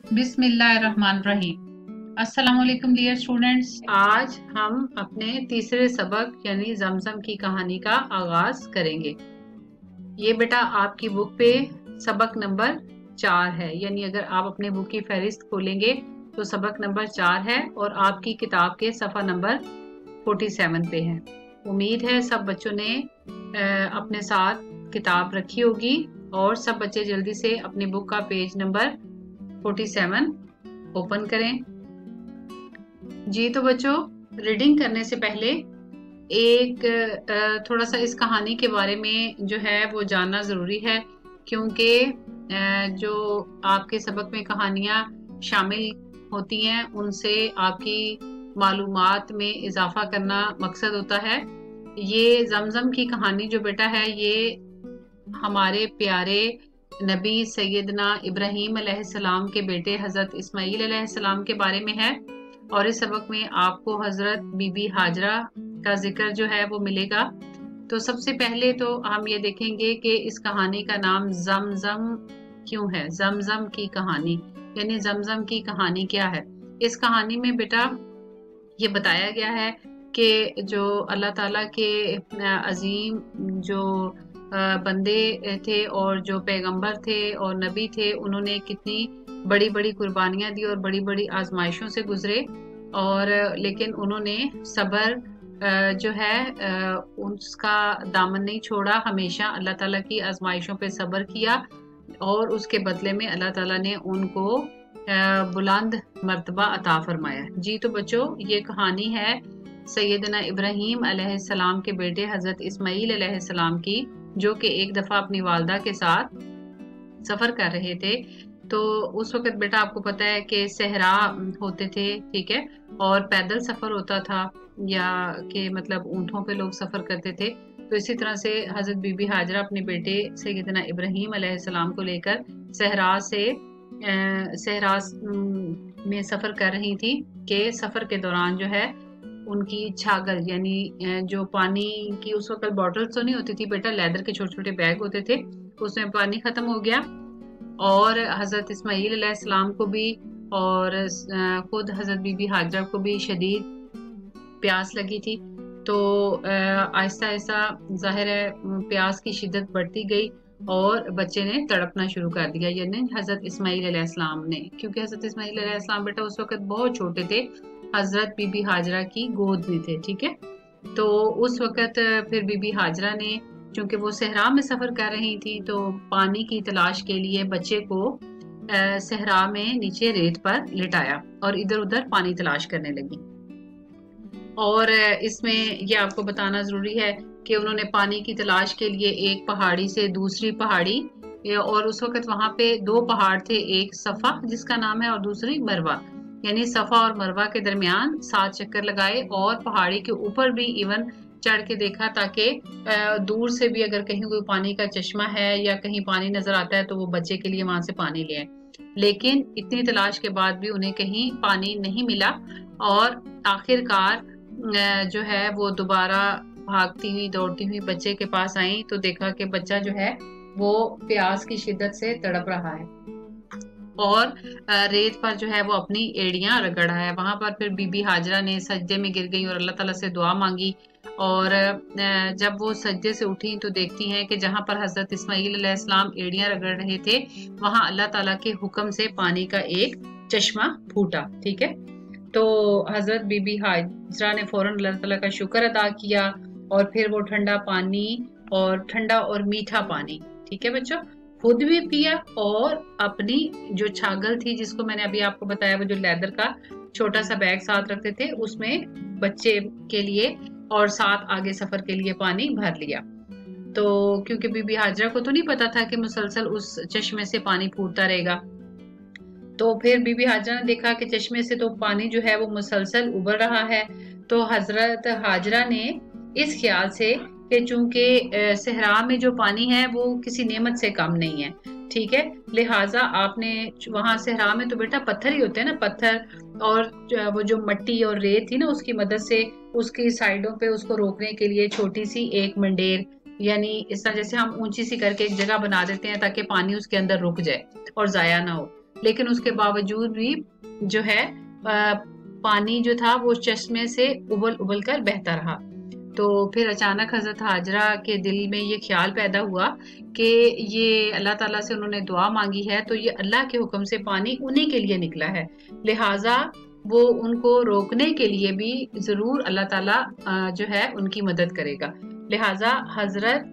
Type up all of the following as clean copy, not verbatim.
बिस्मिल्लाहिर्रहमानिर्रहीम। अस्सलाम वालेकुम डियर स्टूडेंट्स। आज हम अपने तीसरे सबक यानी जमजम की कहानी का आगाज करेंगे। ये बेटा आपकी बुक पे सबक नंबर 4 है, यानी अगर आप अपने बुक की फहरिस्त खोलेंगे तो सबक नंबर 4 है और आपकी किताब के सफ़ा नंबर 47 पे है। उम्मीद है सब बच्चों ने अपने साथ किताब रखी होगी और सब बच्चे जल्दी से अपनी बुक का पेज नंबर 47 ओपन करें। जी तो बच्चों, रीडिंग करने से पहले एक थोड़ा सा इस कहानी के बारे में जो है वो जानना ज़रूरी है, क्योंकि जो आपके सबक में कहानियाँ शामिल होती हैं उनसे आपकी मालूमात में इजाफा करना मकसद होता है। ये जमजम की कहानी जो बेटा है ये हमारे प्यारे नबी सैयदना इब्राहीम अलैहिस्सलाम के बेटे हज़रत इस्माईल अलैहिस्सलाम के बारे में है और इस सबक में आपको हज़रत बीबी हाजरा का जिक्र जो है वो मिलेगा। तो सबसे पहले तो हम ये देखेंगे कि इस कहानी का नाम जमजम क्यों है। जमजम की कहानी यानी जमजम की कहानी क्या है। इस कहानी में बेटा ये बताया गया है कि जो अल्लाह ताला के अजीम जो बंदे थे और जो पैगंबर थे और नबी थे, उन्होंने कितनी बड़ी बड़ी कुर्बानियां दी और बड़ी बड़ी आजमाइशों से गुजरे, और लेकिन उन्होंने सब्र जो है उसका दामन नहीं छोड़ा। हमेशा अल्लाह ताला की आजमाइशों पे सब्र किया और उसके बदले में अल्लाह ताला ने उनको बुलंद मर्तबा अता फरमाया। जी तो बच्चों, ये कहानी है सैयदना इब्राहीम अलैहिस्सलाम के बेटे हज़रत इस्माईल अलैहिस्सलाम की, जो कि एक दफ़ा अपनी वालदा के साथ सफ़र कर रहे थे। तो उस वक़्त बेटा आपको पता है कि सहरा होते थे, ठीक है, और पैदल सफ़र होता था या कि मतलब ऊँटों पे लोग सफ़र करते थे। तो इसी तरह से हज़रत बीबी हाजरा अपने बेटे सैयदना इब्राहीम अलैहिस्सलाम को लेकर सहरा में सफ़र कर रही थी कि सफ़र के दौरान जो है उनकी छागल यानी जो पानी की उस वक्त बॉटल्स तो नहीं होती थी बेटा, लेदर के छोटे छोटे बैग होते थे, उसमें पानी खत्म हो गया और हज़रत इस्माईल अलैहिस्सलाम को भी और खुद हज़रत बीबी हाजरा को भी शदीद प्यास लगी थी। तो आहिस्ता आहिस्ता ज़ाहिर है प्यास की शिद्दत बढ़ती गई और बच्चे ने तड़पना शुरू कर दिया, यानी हज़रत इस्माईल अलैहिस्सलाम ने, क्योंकि हज़रत इस्माईल अलैहिस्सलाम बेटा उस वक्त बहुत छोटे थे, हज़रत बीबी हाजरा की गोद में थे, ठीक है। तो उस वक्त फिर बीबी हाजरा ने, चूंकि वो सहरा में सफ़र कर रही थी, तो पानी की तलाश के लिए बच्चे को सहरा में नीचे रेत पर लिटाया और इधर उधर पानी तलाश करने लगी। और इसमें यह आपको बताना ज़रूरी है कि उन्होंने पानी की तलाश के लिए एक पहाड़ी से दूसरी पहाड़ी, और उस वक्त वहाँ पे दो पहाड़ थे, एक सफ़ा जिसका नाम है और दूसरी मरवा, यानी सफ़ा और मरवा के दरमियान 7 चक्कर लगाए और पहाड़ी के ऊपर भी इवन चढ़ के देखा, ताकि दूर से भी अगर कहीं कोई पानी का चश्मा है या कहीं पानी नजर आता है तो वो बच्चे के लिए वहां से पानी ले आए। लेकिन इतनी तलाश के बाद भी उन्हें कहीं पानी नहीं मिला और आखिरकार जो है वो दोबारा भागती हुई दौड़ती हुई बच्चे के पास आई तो देखा कि बच्चा जो है वो प्यास की शिद्दत से तड़प रहा है और रेत पर जो है वो अपनी एड़ियां रगड़ रहा है। वहां पर फिर बीबी हाजरा ने सजदे में गिर गई और अल्लाह ताला से दुआ मांगी, और जब वो सजदे से उठी तो देखती हैं कि जहां पर हजरत इस्माईल अलैहिस्सलाम एड़ियां रगड़ रहे थे वहां अल्लाह ताला के हुक्म से पानी का एक चश्मा फूटा, ठीक है। तो हजरत बीबी हाजरा ने फौरन अल्लाह ताला का शुक्र अदा किया और फिर वो ठंडा पानी और ठंडा और मीठा पानी, ठीक है बच्चों, खुद भी पिया और अपनी जो छागल थी जिसको मैंने अभी आपको बताया, वो जो लेदर का छोटा सा बैग साथ रखते थे उसमें बच्चे के लिए और साथ आगे सफर के लिए पानी भर लिया। तो क्योंकि बीबी हाजरा को तो नहीं पता था कि मुसलसल उस चश्मे से पानी फूटता रहेगा, तो फिर बीबी हाजरा ने देखा कि चश्मे से तो पानी जो है वो मुसलसल उबल रहा है। तो हजरत हाजरा ने इस ख्याल से कि चूंकि सहरा में जो पानी है वो किसी नेमत से कम नहीं है, ठीक है, लिहाजा आपने वहां सहरा में तो बेटा पत्थर ही होते हैं ना, पत्थर और वो जो मट्टी और रेत थी ना उसकी मदद से उसकी साइडों पे उसको रोकने के लिए छोटी सी एक मंडेर, यानी इस तरह जैसे हम ऊंची सी करके एक जगह बना देते हैं ताकि पानी उसके अंदर रुक जाए और जाया ना हो, लेकिन उसके बावजूद भी जो है पानी जो था वो चश्मे से उबल उबल कर बहता रहा। तो फिर अचानक हजरत हाजरा के दिल में ये ख्याल पैदा हुआ कि ये अल्लाह ताला से उन्होंने दुआ मांगी है, तो ये अल्लाह के हुक्म से पानी उन्हीं के लिए निकला है, लिहाजा वो उनको रोकने के लिए भी जरूर अल्लाह ताला जो है उनकी मदद करेगा। लिहाजा हजरत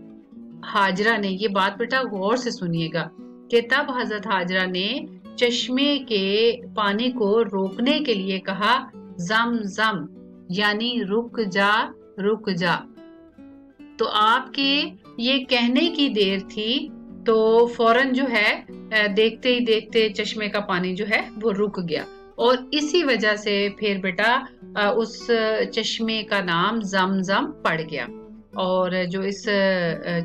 हाजरा ने, ये बात बेटा गौर से सुनिएगा, कि तब हजरत हाजरा ने चश्मे के पानी को रोकने के लिए कहा जम जम, यानी रुक जा रुक जा। तो आपके ये कहने की देर थी तो फौरन जो है देखते ही देखते चश्मे का पानी जो है वो रुक गया, और इसी वजह से फिर बेटा उस चश्मे का नाम जमजम पड़ गया। और जो इस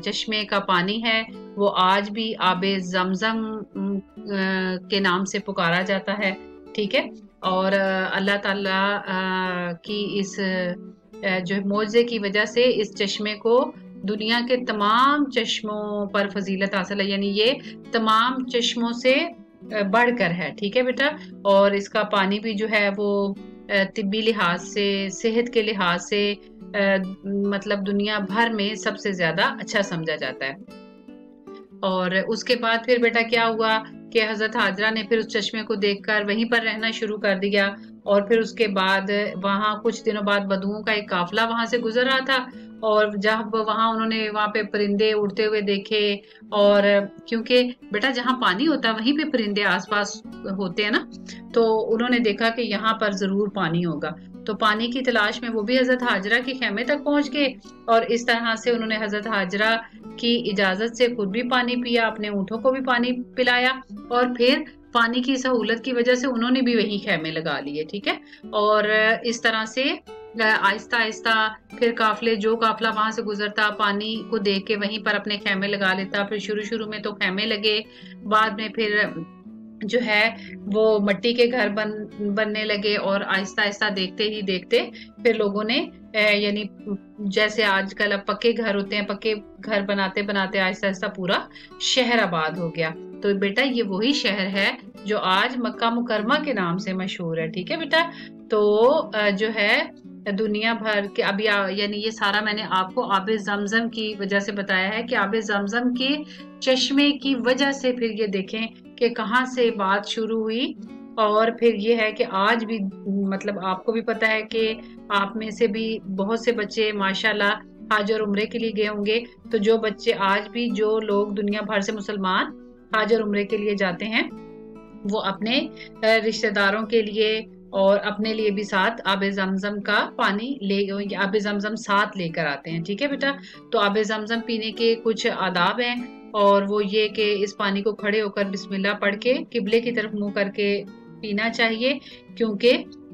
चश्मे का पानी है वो आज भी आबे जमजम के नाम से पुकारा जाता है, ठीक है। और अल्लाह ताला की इस जो मौजे की वजह से इस चश्मे को दुनिया के तमाम चश्मों पर फजीलत हासिल है, यानी ये तमाम चश्मों से बढ़कर है, ठीक है बेटा। और इसका पानी भी जो है वो तिब्बी लिहाज से, सेहत के लिहाज से मतलब दुनिया भर में सबसे ज्यादा अच्छा समझा जाता है। और उसके बाद फिर बेटा क्या हुआ कि हजरत हाजरा ने फिर उस चश्मे को देखकर वहीं पर रहना शुरू कर दिया। और फिर उसके बाद वहां कुछ दिनों बाद बदुओं का एक काफिला वहां से गुजर रहा था, और जब वहां उन्होंने वहां पे परिंदे उड़ते हुए देखे, और क्योंकि बेटा जहां पानी होता है वहीं पे परिंदे आसपास होते हैं ना, तो उन्होंने देखा कि यहाँ पर जरूर पानी होगा। तो पानी की तलाश में वो भी हजरत हाजरा के खेमे तक पहुंच गए, और इस तरह से उन्होंने हजरत हाजरा की इजाजत से खुद भी पानी पिया, अपने ऊँटों को भी पानी पिलाया, और फिर पानी की सहूलत की वजह से उन्होंने भी वही खेमे लगा लिए, ठीक है। और इस तरह से आहिस्ता आहिस्ता फिर जो काफिला वहां से गुजरता पानी को देख के वहीं पर अपने खेमे लगा लेता। फिर शुरू में तो खेमे लगे, बाद में फिर जो है वो मिट्टी के घर बनने लगे, और आहिस्ता आहिस्ता देखते ही देखते फिर लोगों ने यानी जैसे आजकल अब पक्के घर होते हैं, पक्के घर बनाते बनाते आहिस्ता आहिस्ता पूरा शहर आबाद हो गया। तो बेटा ये वही शहर है जो आज मक्का मुकरमा के नाम से मशहूर है, ठीक है बेटा। तो जो है दुनिया भर के अभी यानी ये सारा मैंने आपको आबे जमजम की वजह से बताया है कि आबे जमजम के चश्मे की वजह से फिर ये देखें कि कहाँ से बात शुरू हुई। और फिर ये है कि आज भी मतलब आपको भी पता है कि आप में से भी बहुत से बच्चे माशाल्लाह हज और उम्रे के लिए गए होंगे। तो जो बच्चे आज भी, जो लोग दुनिया भर से मुसलमान हज और उम्रे के लिए जाते हैं, वो अपने रिश्तेदारों के लिए और अपने लिए भी साथ आबे जमजम का पानी आबे जमजम साथ लेकर आते हैं, ठीक है बेटा। तो आबे जमजम पीने के कुछ आदाब हैं, और वो ये कि इस पानी को खड़े होकर बिस्मिल्लाह पढ़ के किबले की तरफ मुंह करके पीना चाहिए, क्योंकि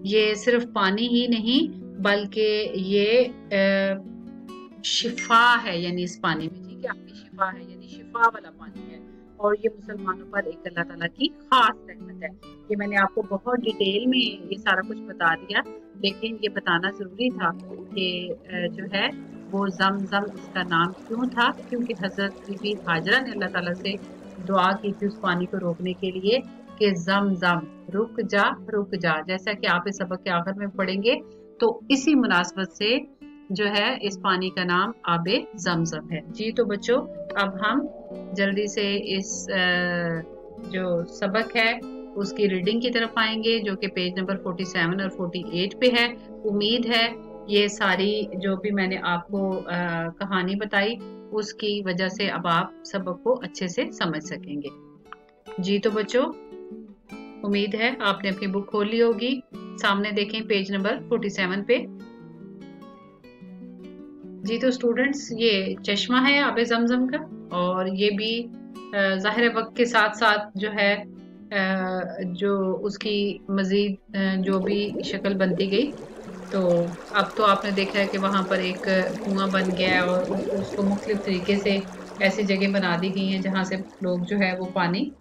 ये सिर्फ पानी ही नहीं बल्कि ये शिफा है, यानी इस पानी में, ठीक है, आपकी शिफा है, यानी शिफा वाला पानी है। और ये मुसलमानों पर एक अल्लाह ताला की खास रहमत है। ये मैंने आपको बहुत डिटेल में ये सारा कुछ बता दिया, लेकिन ये बताना जरूरी था कि जो है वो जमजम इसका नाम क्यों था, क्योंकि हजरत बीबी हाजरा ने अल्लाह ताला से दुआ की थी उस पानी को रोकने के लिए कि जमजम रुक जा, जैसा कि आप इस सबक के आखिर में पढ़ेंगे। तो इसी मुनासबत से जो है इस पानी का नाम आबे जमजम है। जी तो बच्चों, अब हम जल्दी से इस जो सबक है उसकी रीडिंग की तरफ आएंगे, जो कि पेज नंबर 47 और 48 पे है। उम्मीद है ये सारी जो भी मैंने आपको कहानी बताई उसकी वजह से अब आप सबक को अच्छे से समझ सकेंगे। जी तो बच्चों, उम्मीद है आपने अपनी बुक खोल ली होगी। सामने देखें पेज नंबर 47 पे। जी तो स्टूडेंट्स, ये चश्मा है आबे जमजम का, और ये भी ज़ाहिर वक्त के साथ साथ जो है जो उसकी मज़ीद जो भी शक्ल बनती गई। तो अब तो आपने देखा है कि वहाँ पर एक कुआं बन गया है, और उसको मुख्तलिफ तरीके से ऐसी जगह बना दी गई हैं जहाँ से लोग जो है वो पानी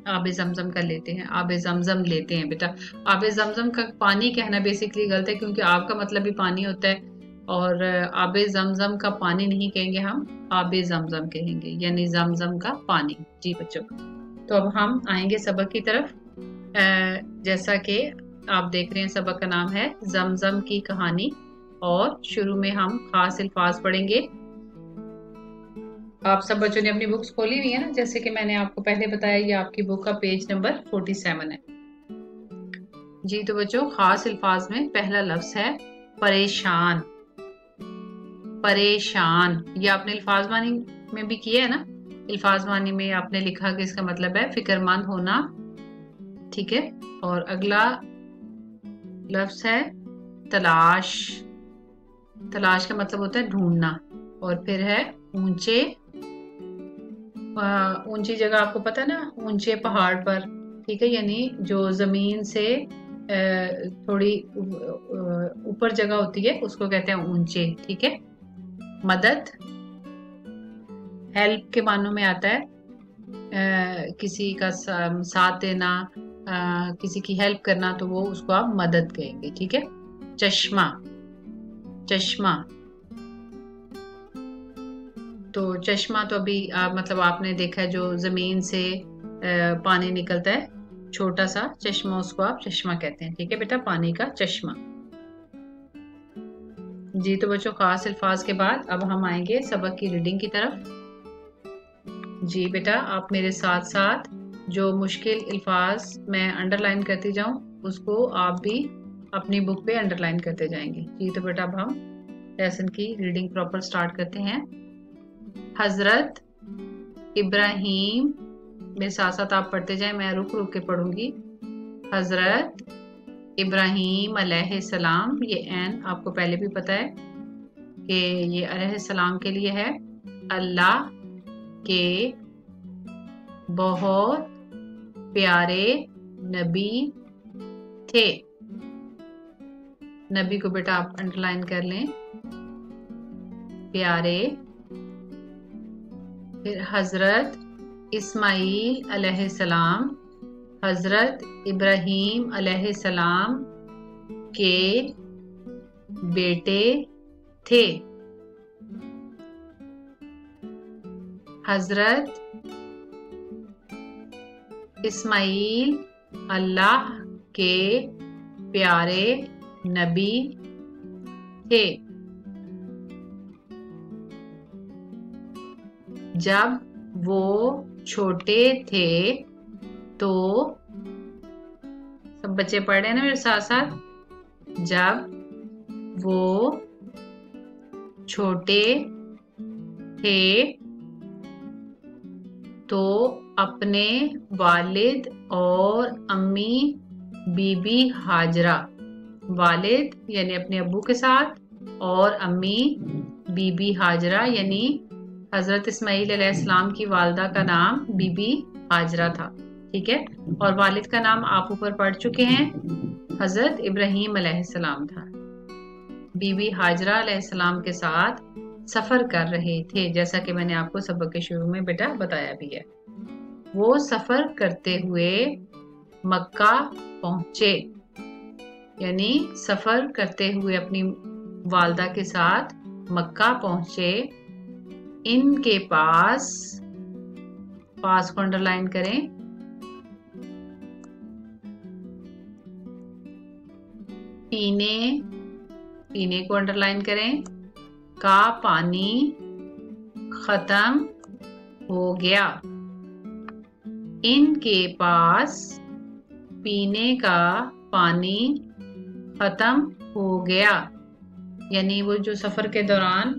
आबे जमजम का लेते हैं, आबे जमजम लेते हैं। बेटा आबे जमजम का पानी कहना बेसिकली गलत है, क्योंकि आब का मतलब भी पानी होता है, और आबे जमजम का पानी नहीं कहेंगे, हम आबे जमजम कहेंगे, यानी जमजम का पानी। जी बच्चों, تو اب ہم آئیں گے سبق کی طرف. جیسا کہ آپ دیکھ رہے ہیں سبق کا نام ہے زمزم کی کہانی، اور شروع میں ہم خاص الفاظ پڑھیں گے. آپ سب بچوں نے اپنی بکس کھولی ہوئی ہیں نا، جیسے کہ میں نے آپ کو پہلے بتایا یہ آپ کی بک کا پیج نمبر 47 ہے. جی تو بچوں، خاص الفاظ میں پہلا لفظ ہے پریشان. پریشان یہ آپ نے الفاظ معنی میں بھی کیا ہے نا. الفاظ معنی میں آپ نے لکھا کہ اس کا مطلب ہے فکر مند ہونا. ٹھیک ہے. اور اگلا لفظ ہے تلاش. تلاش کا مطلب ہوتا ہے ڈھونڈنا. اور پھر ہے اونچے. اونچی جگہ آپ کو پتا نا، اونچے پہاڑ پر. ٹھیک ہے، یعنی جو زمین سے تھوڑی اوپر جگہ ہوتی ہے اس کو کہتے ہیں اونچے. ٹھیک ہے. مدد ہیلپ کے معنوں میں آتا ہے، کسی کا ساتھ دینا، کسی کی ہیلپ کرنا، تو وہ اس کو آپ مدد کہیں گے. ٹھیک ہے. چشمہ. چشمہ تو چشمہ تو ابھی مطلب آپ نے دیکھا ہے جو زمین سے پانی نکلتا ہے، چھوٹا سا چشمہ، اس کو آپ چشمہ کہتے ہیں. ٹھیک ہے بیٹا، پانی کا چشمہ. جی تو بچوں، خاص الفاظ کے بعد اب ہم آئیں گے سبق کی ریڈنگ کی طرف. جی بیٹا، آپ میرے ساتھ ساتھ جو مشکل الفاظ میں انڈر لائن کرتی جاؤں اس کو آپ بھی اپنی بک پہ انڈر لائن کرتے جائیں گے. جی تو بیٹا، اب ہم لیسن کی ریڈنگ پراپر سٹارٹ کرتے ہیں. حضرت ابراہیم، میرے ساتھ ساتھ آپ پڑھتے جائیں، میں رک رک کے پڑھوں گی. حضرت ابراہیم علیہ السلام. یہ این آپ کو پہلے بھی پتا ہے کہ یہ علیہ السلام کے لیے ہے. اللہ کے بہت پیارے نبی تھے. نبی کو بیٹا آپ انڈر لائن کر لیں. پیارے. پھر حضرت اسماعیل علیہ السلام. حضرت ابراہیم علیہ السلام کے بیٹے تھے. حضرت اسماعیل اللہ کے پیارے نبی تھے. جب وہ چھوٹے تھے تو، سب بچے پڑھ رہے ہیں نا میرے ساتھ ساتھ. جب وہ چھوٹے تھے تو اپنے والد اور امی بی بی ہاجرہ. والد یعنی اپنے ابو کے ساتھ، اور امی بی بی ہاجرہ یعنی حضرت اسماعیل علیہ السلام کی والدہ کا نام بی بی ہاجرہ تھا. ٹھیک ہے. اور والد کا نام آپ اوپر پڑھ چکے ہیں، حضرت ابراہیم علیہ السلام تھا. بی بی ہاجرہ علیہ السلام کے ساتھ سفر کر رہے تھے، جیسا کہ میں نے آپ کو سبق کے شروع میں بیٹا بتایا بھی ہے. وہ سفر کرتے ہوئے مکہ پہنچے، یعنی سفر کرتے ہوئے اپنی والدہ کے ساتھ مکہ پہنچے. ان کے پاس کو انڈر لائن کریں. پینے کو انڈر لائن کریں. کا پانی ختم ہو گیا. ان کے پاس پینے کا پانی ختم ہو گیا، یعنی وہ جو سفر کے دوران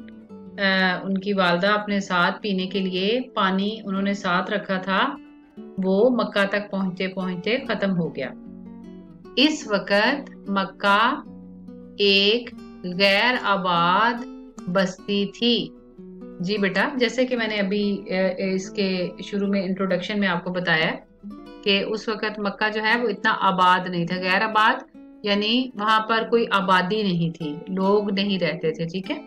ان کی والدہ اپنے ساتھ پینے کے لیے پانی انہوں نے ساتھ رکھا تھا، وہ مکہ تک پہنچتے پہنچتے ختم ہو گیا. اس وقت مکہ ایک غیر آباد بستی تھی. جی بیٹا، جیسے کہ میں نے ابھی اس کے شروع میں انٹروڈکشن میں آپ کو بتایا کہ اس وقت مکہ جو ہے وہ اتنا آباد نہیں تھا. غیر آباد یعنی وہاں پر کوئی آبادی نہیں تھی، لوگ نہیں رہتے تھے. ٹھیک ہے،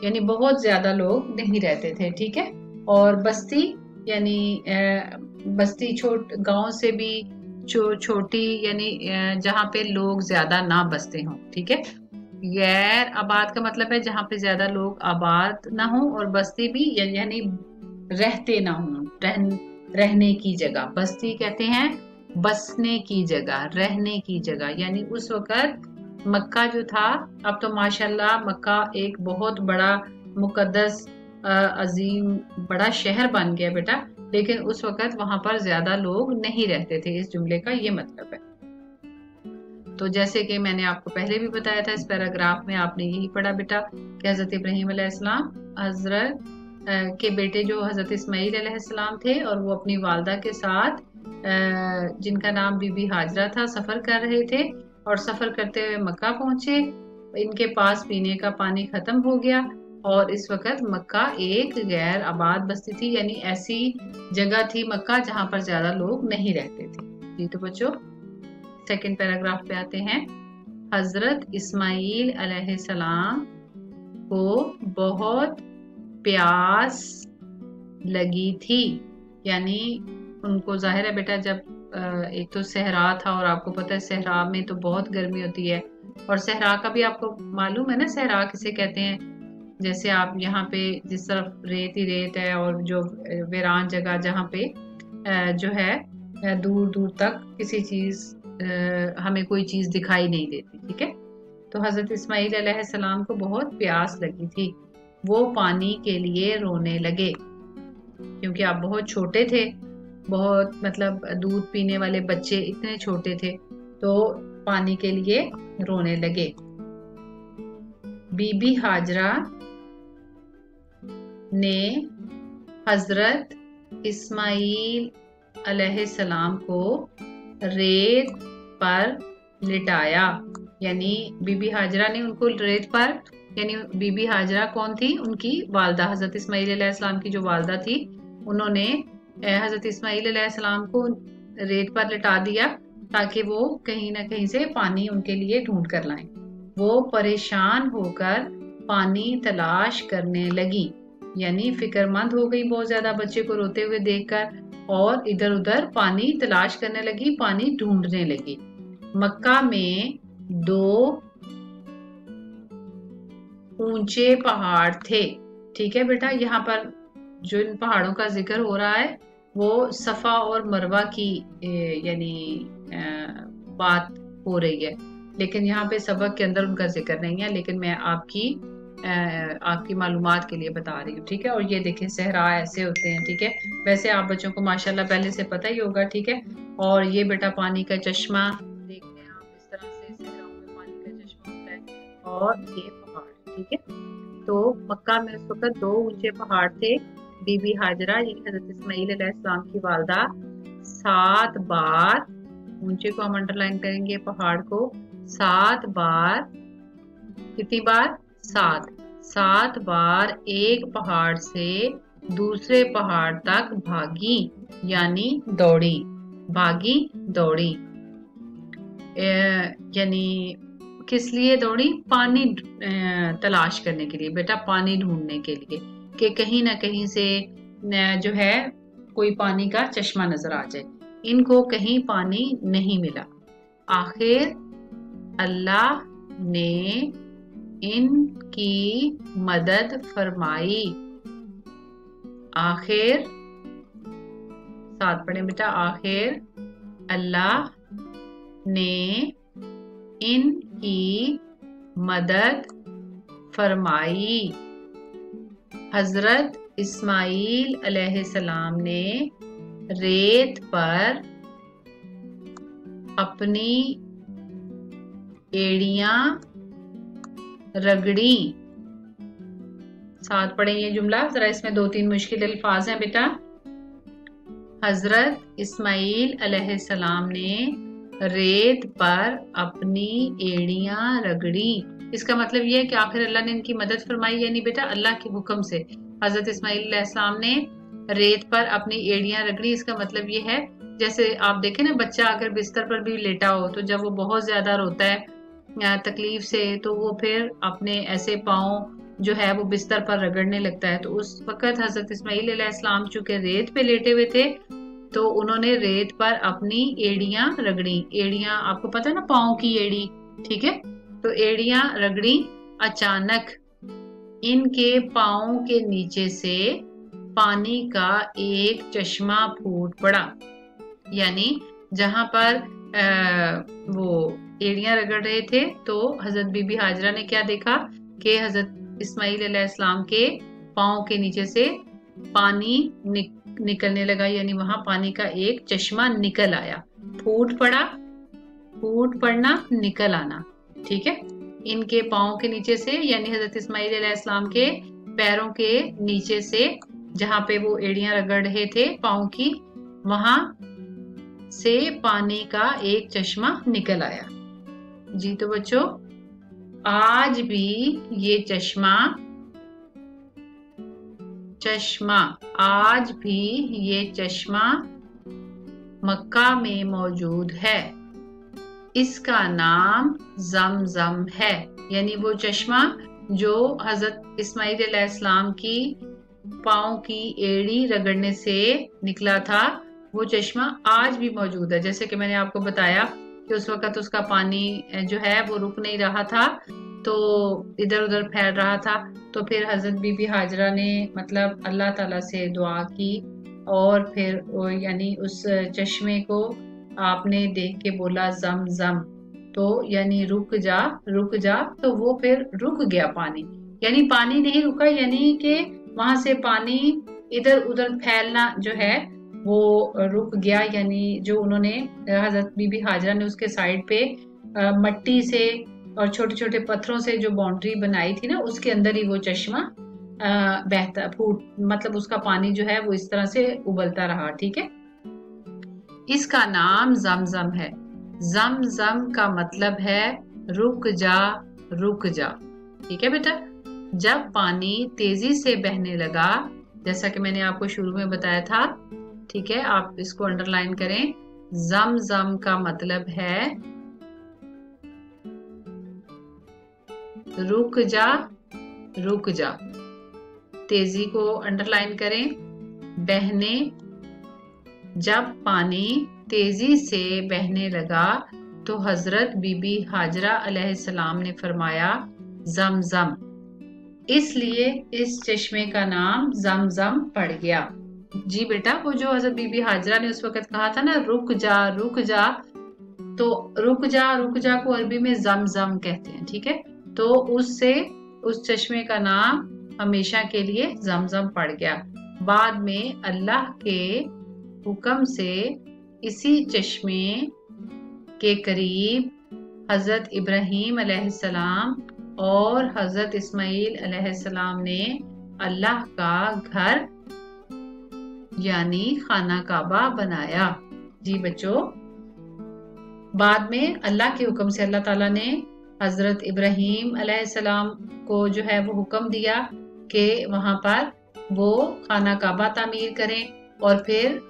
یعنی بہت زیادہ لوگ نہیں رہتے تھے. ٹھیک ہے. اور بستی یعنی بستی گاؤں سے بھی چھوٹی، یعنی جہاں پہ لوگ زیادہ نہ بستے ہوں. ٹھیک ہے. غیر آباد کا مطلب ہے جہاں پہ زیادہ لوگ آباد نہ ہوں، اور بستی بھی یعنی رہتے نہ ہوں، رہنے کی جگہ. بستی کہتے ہیں بسنے کی جگہ, رہنے کی جگہ. یعنی اس وقت مکہ جو تھا, اب تو ماشاءاللہ مکہ ایک بہت بڑا مقدس عظیم بڑا شہر بن گیا بیٹا, لیکن اس وقت وہاں پر زیادہ لوگ نہیں رہتے تھے. اس جملے کا یہ مطلب ہے. تو جیسے کہ میں نے آپ کو پہلے بھی بتایا تھا, اس پیراگراف میں آپ نے یہی پڑھا بیٹا کہ حضرت ابراہیم علیہ السلام حضرت کے بیٹے جو حضرت اسماعیل علیہ السلام تھے, اور وہ اپنی والدہ کے ساتھ جن کا نام بی بی ہاجرہ تھا سفر کر رہے تھے, اور سفر کرتے ہوئے مکہ پہنچے. ان کے پاس پینے کا پانی ختم ہو گیا, اور اس وقت مکہ ایک غیر آباد بستی تھی, یعنی ایسی جگہ تھی مکہ جہاں پر زیادہ لوگ نہیں رہتے تھے. جی تو بچوں سیکنڈ پیراگراف پہ آتے ہیں. حضرت اسماعیل علیہ السلام کو بہت پیاس لگی تھی. یعنی ان کو ظاہر ہے بیٹا جب ایک تو صحرا تھا, اور آپ کو پتہ ہے صحرا میں تو بہت گرمی ہوتی ہے, اور صحرا کا بھی آپ کو معلوم ہے نا صحرا کسے کہتے ہیں. جیسے آپ یہاں پہ جس طرف ریت ہی ریت ہے, اور جو ویران جگہ جہاں پہ جو ہے دور دور تک کسی چیز ہمیں کوئی چیز دکھائی نہیں دیتی. ٹھیک ہے, تو حضرت اسماعیل علیہ السلام کو بہت پیاس لگی تھی. وہ پانی کے لیے رونے لگے, کیونکہ آپ بہت چھوٹے تھے, بہت مطلب دودھ پینے والے بچے اتنے چھوٹے تھے, تو پانی کے لیے رونے لگے. بی بی ہاجرہ نے حضرت اسماعیل علیہ السلام کو ریت پر لٹایا. یعنی بی بی ہاجرہ نے ان کو ریت پر, یعنی بی بی ہاجرہ کون تھی, ان کی والدہ حضرت اسماعیل علیہ السلام کی جو والدہ تھی, انہوں نے حضرت اسماعیل علیہ السلام کو ریت پر لٹا دیا تاکہ وہ کہیں نہ کہیں سے پانی ان کے لیے ڈھونڈ کر لائیں. وہ پریشان ہو کر پانی تلاش کرنے لگی, یعنی فکر مند ہو گئی بہت زیادہ بچے کو روتے ہوئے دیکھ کر, اور ادھر ادھر پانی تلاش کرنے لگی, پانی ڈھونڈنے لگی. مکہ میں 2 اونچے پہاڑ تھے. ٹھیک ہے بیٹا, یہاں پر جو ان پہاڑوں کا ذکر ہو رہا ہے وہ صفا اور مروہ کی یعنی بات ہو رہی ہے, لیکن یہاں پہ سبق کے اندر ان کا ذکر نہیں ہے, لیکن میں آپ کی معلومات کے لیے بتا رہی ہوں. ٹھیک ہے, اور یہ دیکھیں صحرا ایسے ہوتے ہیں. ٹھیک ہے, ویسے آپ بچوں کو ماشاءاللہ پہلے سے پتہ ہی ہوگا. ٹھیک ہے, اور یہ بیٹا پانی کا چشمہ دیکھتے ہیں آپ, اس طرح سے صحراؤں میں پانی کا چشمہ ہوتا ہے, اور یہ پہاڑ. ٹھیک ہے, تو مکہ میں اس وقت 2 اونچے پہاڑ تھے. بی بی ہاجرہ یعنی حضرت اسماعیل علیہ السلام کی والدہ 7 بار, اونچے کو ہم انڈر لائن کریں گے, پہاڑ کو 7 بار, کتنی بار 7 بار ایک پہاڑ سے دوسرے پہاڑ تک بھاگی, یعنی دوڑی. بھاگی دوڑی یعنی کس لیے دوڑی, پانی تلاش کرنے کے لیے بیٹا, پانی ڈھونڈنے کے لیے کہ کہیں نہ کہیں سے جو ہے کوئی پانی کا چشمہ نظر آ جائے. ان کو کہیں پانی نہیں ملا. آخر اللہ نے ان کی مدد فرمائی. آخر, ساتھ پڑھیں بیٹا, آخر اللہ نے ان کی مدد فرمائی. حضرت اسماعیل علیہ السلام نے ریت پر اپنی ایڑیاں رگڑی. ساتھ پڑھیں یہ جملہ, ذرا اس میں 2-3 مشکل الفاظ ہیں بیٹا. حضرت اسماعیل علیہ السلام نے ریت پر اپنی ایڑیاں رگڑی. اس کا مطلب یہ ہے کہ آخر اللہ نے ان کی مدد فرمائی, یعنی بیٹا اللہ کے حکم سے حضرت اسماعیل علیہ السلام نے ریت پر اپنی ایڑیاں رگڑی. اس کا مطلب یہ ہے جیسے آپ دیکھیں نا, بچہ اگر بستر پر بھی لیٹا ہو تو جب وہ بہت زیادہ روتا ہے تکلیف سے, تو وہ پھر اپنے ایسے پاؤں جو ہے وہ بستر پر رگڑنے لگتا ہے. تو اس وقت حضرت اسماعیل علیہ السلام چونکہ ریت پہ لیٹے ہوئے تھے, تو انہوں نے ریت پر اپنی ایڑیاں رگڑی. ایڑیاں آپ کو پتہ ہے نا, پاؤں کی ایڑی. ٹھیک ہے, تو ایڑیاں رگڑی. اچانک ان کے پاؤں کے نیچے سے पानी का एक चश्मा फूट पड़ा। यानी जहां पर वो एड़ियां रगड़ रहे थे तो हजरत बीबी हाजरा ने क्या देखा कि हजरत इस्माइल अलैहिस्सलाम के पांव के नीचे से पानी निकलने लगा, यानी वहां पानी का एक चश्मा निकल आया। फूट पड़ा, फूट पड़ना, निकल आना, ठीक है। इनके पांव के नीचे से यानी हजरत इस्माइल अलैहिस्सलाम के पैरों के नीचे से जहां पे वो एड़ियां रगड़ रहे थे पांव की, वहां से पानी का एक चश्मा निकल आया। जी तो बच्चों, आज भी ये चश्मा आज भी ये चश्मा मक्का में मौजूद है। इसका नाम जमजम है। यानी वो चश्मा जो हजरत इस्माइल अलैहिस्सलाम की पांव की एड़ी रगड़ने से निकला था, वो चश्मा आज भी मौजूद है। जैसे कि मैंने आपको बताया कि उस वक्त उसका पानी जो है वो रुक नहीं रहा था, तो इधर उधर फैल रहा था। तो फिर हजरत बीबी हाजरा ने मतलब अल्लाह ताला से दुआ की और फिर यानी उस चश्मे को आपने देख के बोला जमजम, तो यानी रुक जा, रुक जा। तो वो फिर रुक गया पानी, यानी पानी नहीं रुका, यानी कि वहां से पानी इधर उधर फैलना जो है वो रुक गया। यानी जो उन्होंने हजरत बीबी हाजरा ने उसके साइड पे मट्टी से और छोटे छोटे पत्थरों से जो बाउंड्री बनाई थी ना, उसके अंदर ही वो चश्मा बहता फूट मतलब उसका पानी जो है वो इस तरह से उबलता रहा, ठीक है। इसका नाम जमजम है। जमजम का मतलब है रुक जा, रुक जा, ठीक है बेटा। जब पानी तेजी से बहने लगा, जैसा कि मैंने आपको शुरू में बताया था, ठीक है, आप इसको अंडरलाइन करें। जमजम का मतलब है रुक जा, रुक जा। तेजी को अंडरलाइन करें। बहने, जब पानी तेजी से बहने लगा तो हजरत बीबी हाजरा अलैहिस्सलाम ने फरमाया जमजम, इसलिए इस चश्मे का नाम जमजम पड़ गया। जी बेटा, वो जो हजरत बीबी हाजरा ने उस वक्त कहा था ना रुक जा, रुक जा, तो रुक जा, रुक जा को अरबी में जमजम कहते हैं, ठीक है। तो उससे उस चश्मे का नाम हमेशा के लिए जमजम पड़ गया। बाद में अल्लाह के हुक्म से इसी चश्मे के करीब हजरत इब्राहीम अलैहिस्सलाम और हजरत इस्माइल अलैहिस्सलाम ने अल्लाह का घर यानी खाना काबा बनाया। जी बच्चों, बाद में अल्लाह के हुक्म से अल्लाह ताला ने हजरत इब्राहीम अलैहिस्सलाम को जो है वो हुक्म दिया कि वहां पर वो खाना काबा तामीर करें, और फिर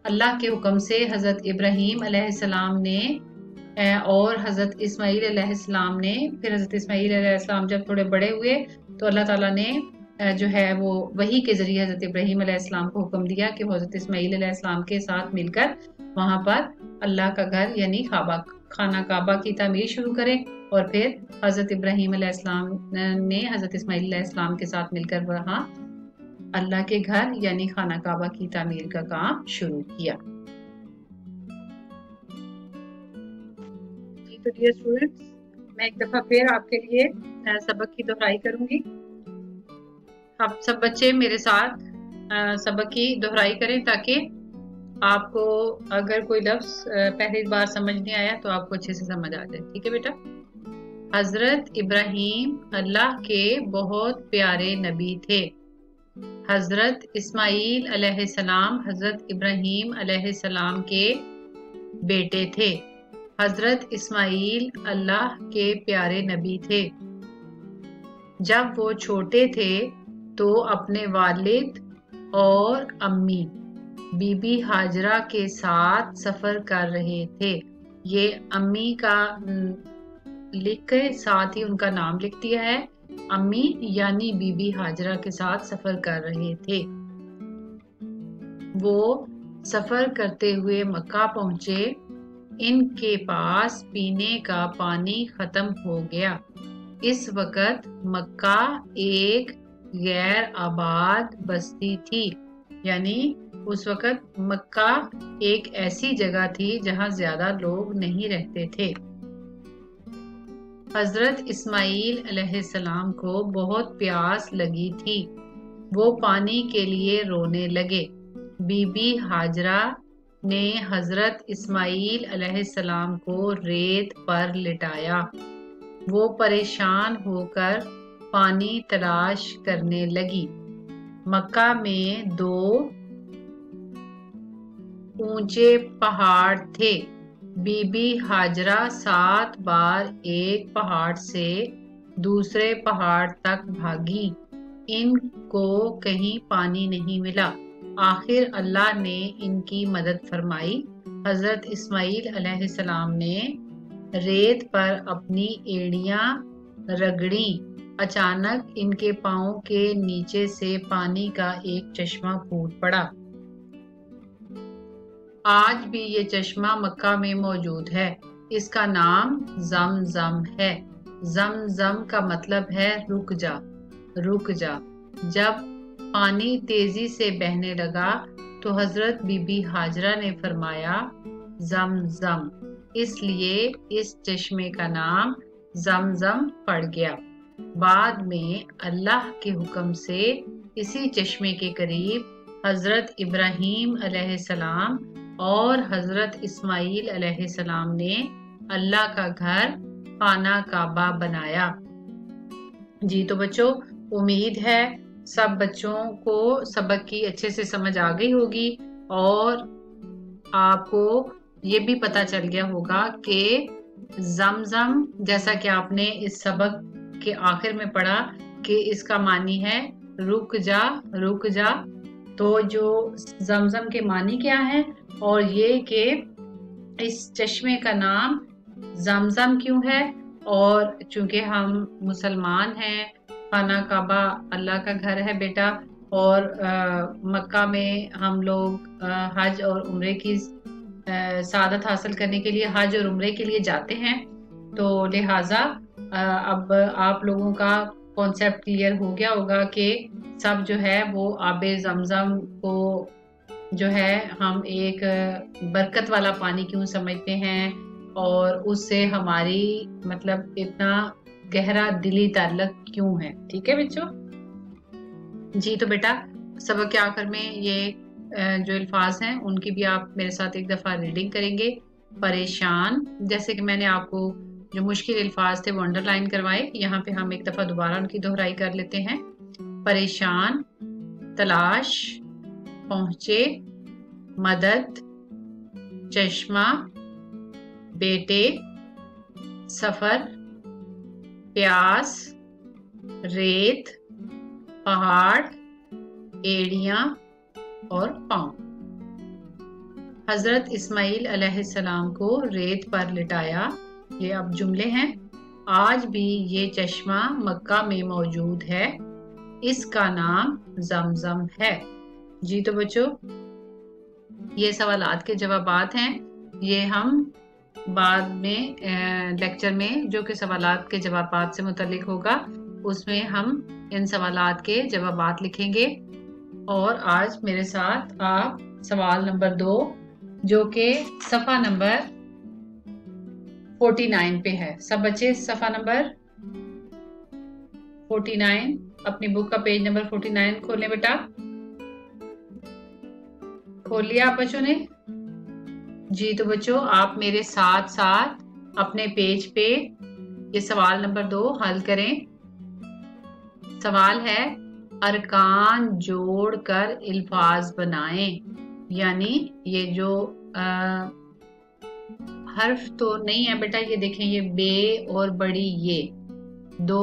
अल्लाह के हुक्म से हजरत इब्राहीम अलैहिस्सलाम ने और हजरत इस्माइल अलैहिस्सलाम ने, फिर हजरत इस्माइल अलैहिस्सलाम जब थोड़े बड़े हुए तो अल्लाह ताला ने जो है वो वही के जरिए हजरत इब्राहीम अलैहिस्सलाम को हुक्म दिया कि वो हजरत इस्माइल अलैहिस्सलाम के साथ मिलकर वहां पर अल्लाह का घर यानी खाना काबा की तामीर शुरू करें, और फिर हजरत इब्राहीम अलैहिस्सलाम ने हजरत इस्माइल अलैहिस्सलाम के साथ मिलकर वहां अल्लाह के घर यानी खाना काबा की तामीर का काम शुरू किया। तो डियर स्टूडेंट्स, मैं एक दफा फिर आपके लिए सबक की दोहराई करूंगी। आप सब बच्चे मेरे साथ सबक की दोहराई करें ताकि आपको अगर कोई लफ्ज पहली बार समझ नहीं आया तो आपको अच्छे से समझ आ जाए, ठीक है बेटा। हजरत इब्राहीम अल्लाह के बहुत प्यारे नबी थे। हजरत इस्माइल अलैहिस्सलाम हजरत इब्राहीम अलैहिस्सलाम के बेटे थे। हजरत इस्माइल अल्लाह के प्यारे नबी थे। जब वो छोटे थे तो अपने वालिद और अम्मी बीबी हाजरा के साथ सफर कर रहे थे। ये अम्मी का लिख के साथ ही उनका नाम लिख दिया है, अम्मी यानी बीबी हाजरा के साथ सफर कर रहे थे। वो सफर करते हुए मक्का पहुंचे। इनके पास पीने का पानी खत्म हो गया। इस वक्त मक्का एक गैर आबाद बस्ती थी। یعنی اس وقت مکہ ایک ایسی جگہ تھی جہاں زیادہ لوگ نہیں رہتے تھے۔ حضرت اسماعیل علیہ السلام کو بہت پیاس لگی تھی، وہ پانی کے لیے رونے لگے۔ بی بی ہاجرہ نے حضرت اسماعیل علیہ السلام کو ریت پر لٹایا، وہ پریشان ہو کر پانی تلاش کرنے لگی۔ مکہ میں 2 اونچے پہاڑ تھے، بی بی ہاجرہ 7 بار ایک پہاڑ سے دوسرے پہاڑ تک بھاگی، ان کو کہیں پانی نہیں ملا۔ آخر اللہ نے ان کی مدد فرمائی، حضرت اسماعیل علیہ السلام نے ریت پر اپنی ایڑیاں رگڑیں، اچانک ان کے پاؤں کے نیچے سے پانی کا ایک چشمہ پھوٹ پڑا۔ آج بھی یہ چشمہ مکہ میں موجود ہے، اس کا نام زمزم ہے۔ زمزم کا مطلب ہے رک جا، رک جا۔ جب پانی تیزی سے بہنے لگا تو حضرت بی بی ہاجرہ نے فرمایا زمزم، اس لیے اس چشمے کا نام زمزم پڑ گیا۔ بعد میں اللہ کے حکم سے اسی چشمے کے قریب حضرت ابراہیم علیہ السلام اور حضرت اسماعیل علیہ السلام نے اللہ کا گھر خانہ کعبہ بنایا۔ جی تو بچوں، امید ہے سب بچوں کو سبق کی اچھے سے سمجھ آ گئی ہوگی اور آپ کو یہ بھی پتہ چل گیا ہوگا کہ زمزم، جیسا کہ آپ نے اس سبق کے آخر میں پڑھا کہ اس کا معنی ہے رک جا، رک جا۔ تو جو زمزم کے معنی کیا ہے اور یہ کہ اس چشمے کا نام زمزم کیوں ہے، اور چونکہ ہم مسلمان ہیں، خانہ کعبہ اللہ کا گھر ہے بیٹا، اور مکہ میں ہم لوگ حج اور عمرے کی سعادت حاصل کرنے کے لیے حج اور عمرے کے لیے جاتے ہیں، تو لہٰذا اب آپ لوگوں کا کانسیپٹ کلیئر ہو گیا ہوگا کہ سب جو ہے وہ آب زمزم کو جو ہے ہم ایک برکت والا پانی کیوں سمجھتے ہیں اور اس سے ہماری مطلب اتنا گہرا دلی تعلق کیوں ہے۔ ٹھیک ہے بچوں؟ جی تو بیٹا سبق کے آخر میں یہ جو الفاظ ہیں ان کی بھی آپ میرے ساتھ ایک دفعہ ریڈنگ کریں گے۔ پریشان، جیسے کہ میں نے آپ کو جو مشکل الفاظ تھے وہ انڈر لائن کروائے، یہاں پہ ہم ایک دفعہ دوبارہ ان کی دہرائی کر لیتے ہیں۔ پریشان، تلاش، پہنچے، مدد، چشمہ، بیٹے، سفر، پیاس، ریت، پہاڑ، ایڑیاں اور پاؤں۔ حضرت اسماعیل علیہ السلام کو ریت پر لٹایا، یہ اب جملے ہیں۔ آج بھی یہ چشمہ مکہ میں موجود ہے، اس کا نام زمزم ہے۔ جی تو بچوں یہ سوالات کے جوابات ہیں، یہ ہم بعد میں لیکچر میں جو کہ سوالات کے جوابات سے متعلق ہوگا اس میں ہم ان سوالات کے جوابات لکھیں گے۔ اور آج میرے ساتھ آپ سوال نمبر 2 جو کہ صفحہ نمبر 49 پہ ہے، سب بچے صفحہ نمبر 49 اپنی بک کا پیج نمبر 49 کھولیں بیٹا، کھول لیا آپ بچوں نے؟ جی تو بچوں آپ میرے ساتھ ساتھ اپنے پیج پہ یہ سوال نمبر 2 حل کریں۔ سوال ہے ارکان جوڑ کر الفاظ بنائیں، یعنی یہ جو حرف تو نہیں ہے بیٹا، یہ دیکھیں یہ بے اور بڑی یہ 2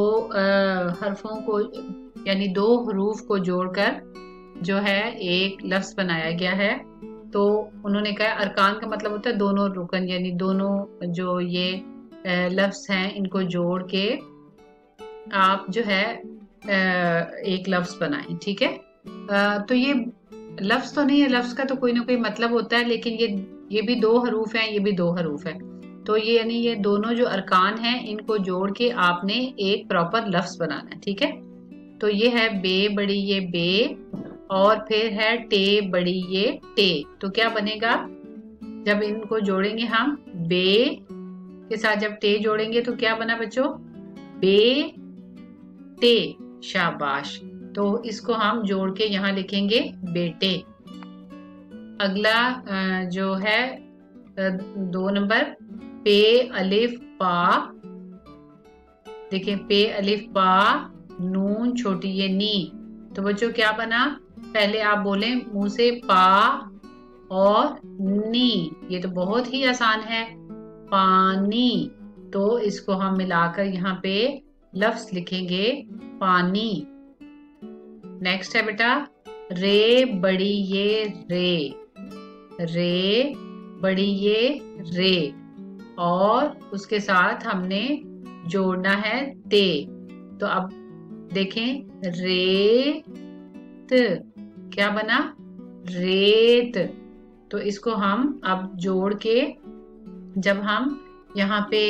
حرفوں کو یعنی 2 حروف کو جوڑ کر جو ہے ایک لفظ بنایا گیا ہے۔ تو انہوں نے کہا ارکان کا مطلب ہوتا ہے دونوں رکن، یعنی دونوں جو یہ لفظ ہیں ان کو جوڑ کے آپ جو ہے ایک لفظ بنائیں۔ ٹھیک ہے؟ تو یہ لفظ تو نہیں ہے، لفظ کا تو کوئی نہ کوئی مطلب ہوتا ہے، لیکن یہ بھی 2 حروف ہیں، یہ بھی 2 حروف ہے، تو یہ یعنی یہ دونوں جو ارکان ہیں ان کو جوڑ کے آپ نے ایک پراپر لفظ بنانا ہے۔ ٹھیک ہے؟ تو یہ ہے بے بڑی یہ بے، और फिर है टे बड़ी ये टे। तो क्या बनेगा जब इनको जोड़ेंगे हम, बे के साथ जब टे जोड़ेंगे तो क्या बना बच्चों, बे टे, शाबाश। तो इसको हम जोड़ के यहाँ लिखेंगे बेटे। अगला जो है 2 नंबर, पे अलिफ पा। देखिए पे अलिफ पा नून छोटी ये नी। तो बच्चों क्या बना, पहले आप बोले मुंह से पा और नी, ये तो बहुत ही आसान है, पानी। तो इसको हम मिलाकर यहाँ पे लफ्ज लिखेंगे पानी। नेक्स्ट है बेटा रे बड़ी ये रे, रे बड़ी ये रे, और उसके साथ हमने जोड़ना है ते। तो अब देखें रेत, क्या बना, रेत। तो इसको हम अब जोड़ के जब हम यहाँ पे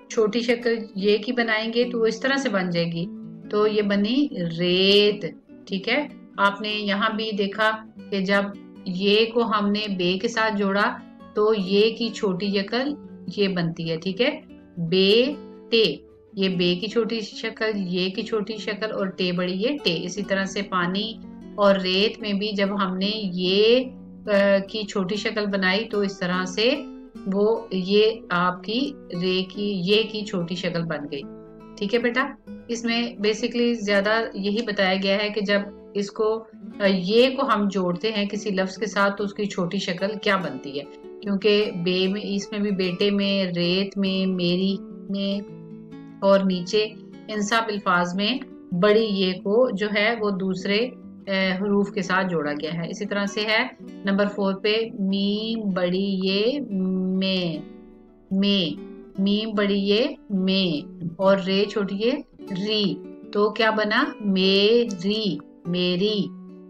छोटी शक्ल ये की बनाएंगे तो इस तरह से बन जाएगी। तो ये बनी रेत, ठीक है। आपने यहाँ भी देखा कि जब ये को हमने बे के साथ जोड़ा तो ये की छोटी शक्ल ये बनती है, ठीक है, बे टे। ये बे की छोटी शक्ल, ये की छोटी शक्ल और टे बड़ी ये टे। इसी तरह से पानी और रेत में भी जब हमने ये की छोटी शक्ल बनाई तो इस तरह से वो ये आपकी रे की ये की छोटी शक्ल बन गई, ठीक है बेटा। इसमें बेसिकली ज्यादा यही बताया गया है कि जब इसको ये को हम जोड़ते हैं किसी लफ्ज के साथ तो उसकी छोटी शक्ल क्या बनती है, क्योंकि बे में इसमें भी बेटे में, रेत में, मेरी में और नीचे इन सब अल्फाज में बड़ी ये को जो है वो दूसरे हरूफ के साथ जोड़ा गया है। इसी तरह से है नंबर 4 पे मीम बड़ी ये में, मीम बड़ी ये में और रे छोटी ये री। तो क्या बना, मेरी, मेरी।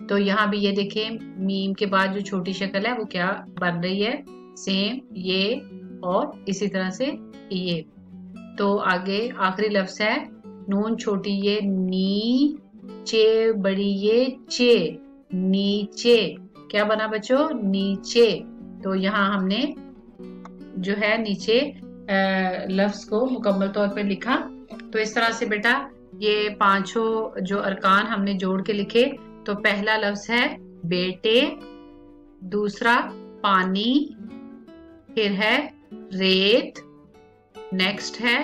तो यहाँ भी ये देखें मीम के बाद जो छोटी शक्ल है वो क्या बन रही है, सेम ये और इसी तरह से ये। तो आगे आखिरी लफ्ज है नून छोटी ये नी, चे बड़ी ये चे, नीचे। क्या बना बच्चों, नीचे। तो यहाँ हमने जो है नीचे लफ्ज को मुकम्मल तौर पे लिखा। तो इस तरह से बेटा ये पांचों जो अरकान हमने जोड़ के लिखे। तो पहला लफ्ज है बेटे, दूसरा पानी, फिर है रेत, नेक्स्ट है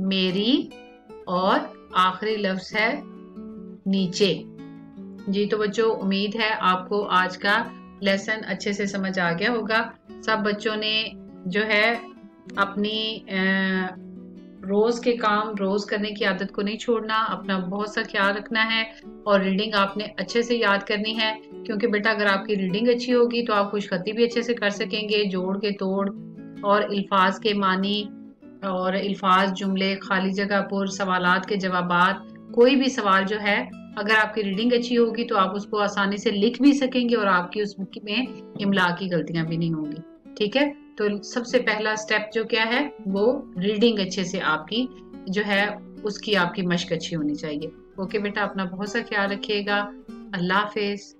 मेरी और आखिरी लफ्ज है नीचे। जी तो बच्चों उम्मीद है आपको आज का लेसन अच्छे से समझ आ गया होगा। सब बच्चों ने जो है अपनी रोज के काम रोज करने की आदत को नहीं छोड़ना, अपना बहुत सा ख्याल रखना है और रीडिंग आपने अच्छे से याद करनी है, क्योंकि बेटा अगर आपकी रीडिंग अच्छी होगी तो आप खुशखती भी अच्छे से कर सकेंगे, जोड़ के तोड़ और अल्फाज के मानी और अल्फाज, जुमले, खाली जगह पर, सवालात के जवाबात, कोई भी सवाल जो है अगर आपकी रीडिंग अच्छी होगी तो आप उसको आसानी से लिख भी सकेंगे और आपकी उसमें इमला की गलतियां भी नहीं होंगी, ठीक है। तो सबसे पहला स्टेप जो क्या है वो रीडिंग अच्छे से आपकी जो है उसकी आपकी मश्क अच्छी होनी चाहिए। ओके बेटा, अपना बहुत सा ख्याल रखिएगा। अल्लाह हाफिज।